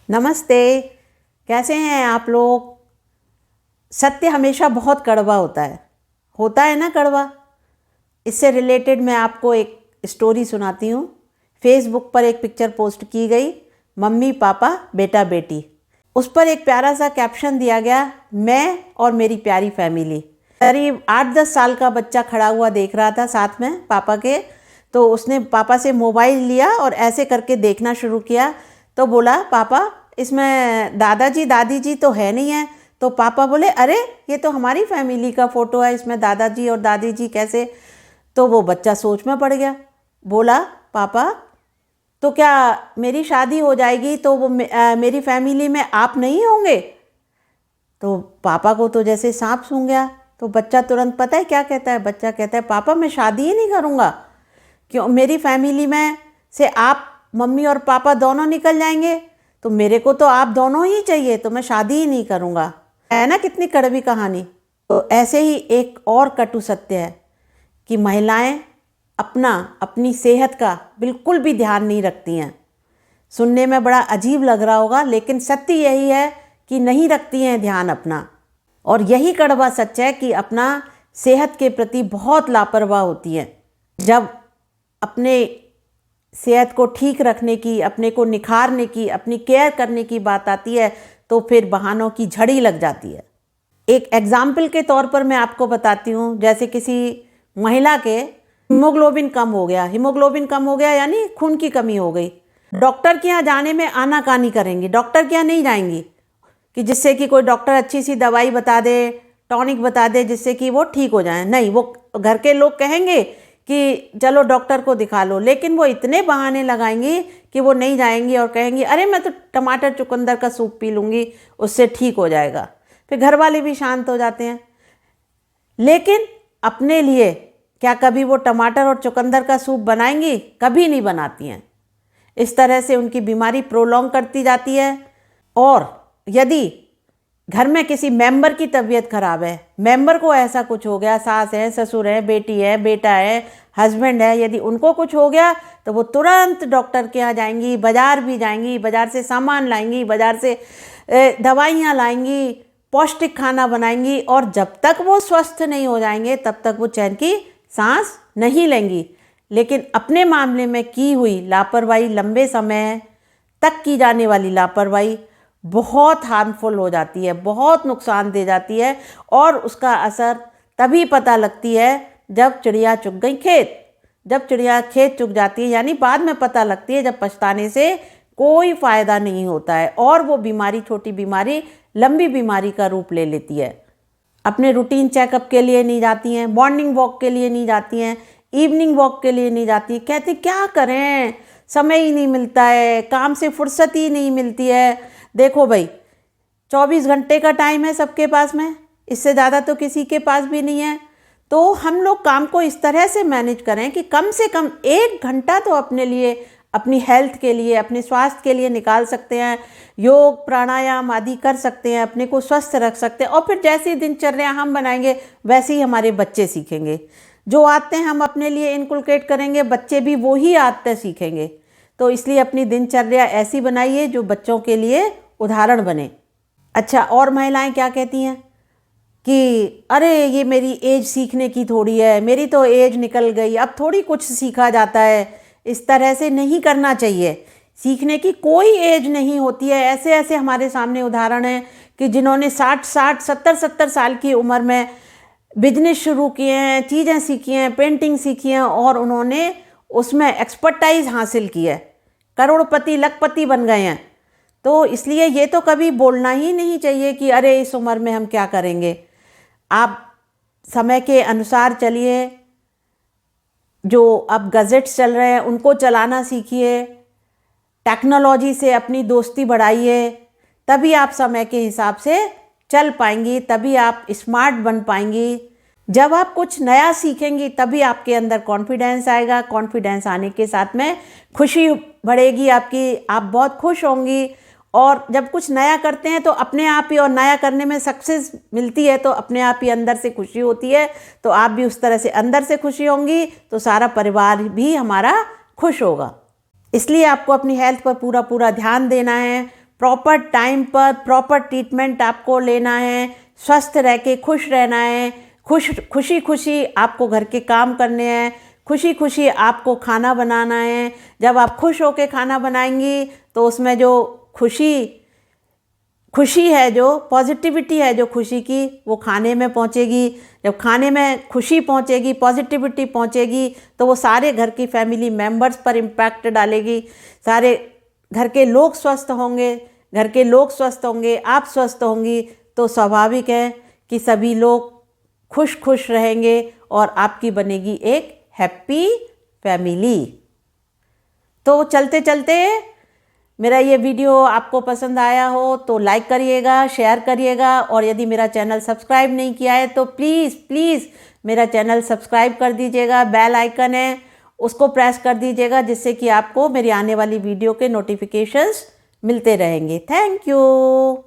नमस्ते। कैसे हैं आप लोग। सत्य हमेशा बहुत कड़वा होता है ना कड़वा। इससे रिलेटेड मैं आपको एक स्टोरी सुनाती हूँ। फेसबुक पर एक पिक्चर पोस्ट की गई, मम्मी पापा बेटा बेटी। उस पर एक प्यारा सा कैप्शन दिया गया, मैं और मेरी प्यारी फैमिली। करीब 8-10 साल का बच्चा खड़ा हुआ देख रहा था साथ में पापा के। तो उसने पापा से मोबाइल लिया और ऐसे करके देखना शुरू किया। तो बोला, पापा इसमें दादाजी दादी जी तो है नहीं है। तो पापा बोले, अरे ये तो हमारी फैमिली का फ़ोटो है, इसमें दादाजी और दादी जी कैसे। तो वो बच्चा सोच में पड़ गया। बोला, पापा तो क्या मेरी शादी हो जाएगी तो वो मेरी फैमिली में आप नहीं होंगे। तो पापा को तो जैसे सांप सूंघ गया। तो बच्चा तुरंत, पता है क्या कहता है, बच्चा कहता है, पापा मैं शादी ही नहीं करूँगा। क्यों, मेरी फैमिली में से आप मम्मी और पापा दोनों निकल जाएंगे तो मेरे को तो आप दोनों ही चाहिए, तो मैं शादी ही नहीं करूँगा। है ना कितनी कड़वी कहानी। तो ऐसे ही एक और कटु सत्य है कि महिलाएं अपनी सेहत का बिल्कुल भी ध्यान नहीं रखती हैं। सुनने में बड़ा अजीब लग रहा होगा, लेकिन सत्य यही है कि नहीं रखती हैं ध्यान अपना। और यही कड़वा सच है कि अपना सेहत के प्रति बहुत लापरवाह होती हैं। जब अपने सेहत को ठीक रखने की, अपने को निखारने की, अपनी केयर करने की बात आती है तो फिर बहानों की झड़ी लग जाती है। एक एग्जाम्पल के तौर पर मैं आपको बताती हूँ। जैसे किसी महिला के हीमोग्लोबिन कम हो गया यानी खून की कमी हो गई। डॉक्टर के यहाँ जाने में आनाकानी करेंगी, डॉक्टर के यहाँ नहीं जाएंगी कि जिससे कि कोई डॉक्टर अच्छी सी दवाई बता दे, टॉनिक बता दे जिससे कि वो ठीक हो जाए। नहीं, वो घर के लोग कहेंगे कि चलो डॉक्टर को दिखा लो, लेकिन वो इतने बहाने लगाएंगी कि वो नहीं जाएंगी और कहेंगी, अरे मैं तो टमाटर चुकंदर का सूप पी लूँगी, उससे ठीक हो जाएगा। फिर घर वाले भी शांत हो जाते हैं। लेकिन अपने लिए क्या कभी वो टमाटर और चुकंदर का सूप बनाएंगी? कभी नहीं बनाती हैं। इस तरह से उनकी बीमारी प्रोलॉन्ग करती जाती है। और यदि घर में किसी मेंबर की तबीयत खराब है, मेंबर को ऐसा कुछ हो गया, सास है, ससुर है, बेटी है, बेटा है, हस्बैंड है, यदि उनको कुछ हो गया तो वो तुरंत डॉक्टर के यहाँ जाएंगी, बाजार भी जाएंगी, बाजार से सामान लाएंगी, बाजार से दवाइयाँ लाएंगी, पौष्टिक खाना बनाएंगी। और जब तक वो स्वस्थ नहीं हो जाएंगे तब तक वो चैन की सांस नहीं लेंगी। लेकिन अपने मामले में की हुई लापरवाही, लंबे समय तक की जाने वाली लापरवाही बहुत हार्मफुल हो जाती है, बहुत नुकसान दे जाती है। और उसका असर तभी पता लगती है जब चिड़िया चुग गई खेत। जब चिड़िया खेत चुग जाती है यानी बाद में पता लगती है, जब पछताने से कोई फ़ायदा नहीं होता है और वो बीमारी, छोटी बीमारी लंबी बीमारी का रूप ले लेती है। अपने रूटीन चेकअप के लिए नहीं जाती हैं, मॉर्निंग वॉक के लिए नहीं जाती हैं, इवनिंग वॉक के लिए नहीं जाती। कहती क्या करें, समय ही नहीं मिलता है, काम से फुर्सत ही नहीं मिलती है। देखो भाई, 24 घंटे का टाइम है सबके पास में, इससे ज़्यादा तो किसी के पास भी नहीं है। तो हम लोग काम को इस तरह से मैनेज करें कि कम से कम 1 घंटा तो अपने लिए, अपनी हेल्थ के लिए, अपने स्वास्थ्य के लिए निकाल सकते हैं। योग प्राणायाम आदि कर सकते हैं, अपने को स्वस्थ रख सकते हैं। और फिर जैसी दिनचर्या हम बनाएंगे वैसे ही हमारे बच्चे सीखेंगे। जो आदतें हम अपने लिए इनकुलकेट करेंगे, बच्चे भी वही आदतें सीखेंगे। तो इसलिए अपनी दिनचर्या ऐसी बनाइए जो बच्चों के लिए उदाहरण बने। अच्छा, और महिलाएं क्या कहती हैं कि अरे ये मेरी एज सीखने की थोड़ी है, मेरी तो एज निकल गई, अब थोड़ी कुछ सीखा जाता है। इस तरह से नहीं करना चाहिए। सीखने की कोई एज नहीं होती है। ऐसे ऐसे हमारे सामने उदाहरण हैं कि जिन्होंने 60-60, 70-70 साल की उम्र में बिजनेस शुरू किए हैं, चीज़ें सीखी हैं, पेंटिंग सीखी हैं और उन्होंने उसमें एक्सपर्टाइज हासिल की है, करोड़पति लखपति बन गए हैं। तो इसलिए ये तो कभी बोलना ही नहीं चाहिए कि अरे इस उम्र में हम क्या करेंगे। आप समय के अनुसार चलिए। जो अब गैजेट्स चल रहे हैं उनको चलाना सीखिए, टेक्नोलॉजी से अपनी दोस्ती बढ़ाइए, तभी आप समय के हिसाब से चल पाएंगी, तभी आप स्मार्ट बन पाएंगी। जब आप कुछ नया सीखेंगी तभी आपके अंदर कॉन्फिडेंस आएगा। कॉन्फिडेंस आने के साथ में खुशी बढ़ेगी आपकी, आप बहुत खुश होंगी। और जब कुछ नया करते हैं तो अपने आप ही, और नया करने में सक्सेस मिलती है तो अपने आप ही अंदर से खुशी होती है। तो आप भी उस तरह से अंदर से खुशी होंगी तो सारा परिवार भी हमारा खुश होगा। इसलिए आपको अपनी हेल्थ पर पूरा पूरा ध्यान देना है, प्रॉपर टाइम पर प्रॉपर ट्रीटमेंट आपको लेना है, स्वस्थ रह के खुश रहना है, खुशी खुशी आपको घर के काम करने हैं, खुशी खुशी आपको खाना बनाना है। जब आप खुश होकर खाना बनाएंगी तो उसमें जो खुशी है, जो पॉजिटिविटी है जो खुशी की, वो खाने में पहुंचेगी। जब खाने में खुशी पहुंचेगी, पॉजिटिविटी पहुंचेगी, तो वो सारे घर की फैमिली मेंबर्स पर इम्पैक्ट डालेगी। सारे घर के लोग स्वस्थ होंगे, घर के लोग स्वस्थ होंगे, आप स्वस्थ होंगी, तो स्वाभाविक है कि सभी लोग खुश खुश रहेंगे और आपकी बनेगी एक हैप्पी फैमिली। तो चलते चलते मेरा ये वीडियो आपको पसंद आया हो तो लाइक करिएगा, शेयर करिएगा, और यदि मेरा चैनल सब्सक्राइब नहीं किया है तो प्लीज़ प्लीज़ मेरा चैनल सब्सक्राइब कर दीजिएगा। बेल आइकन है उसको प्रेस कर दीजिएगा, जिससे कि आपको मेरी आने वाली वीडियो के नोटिफिकेशंस मिलते रहेंगे। Thank you.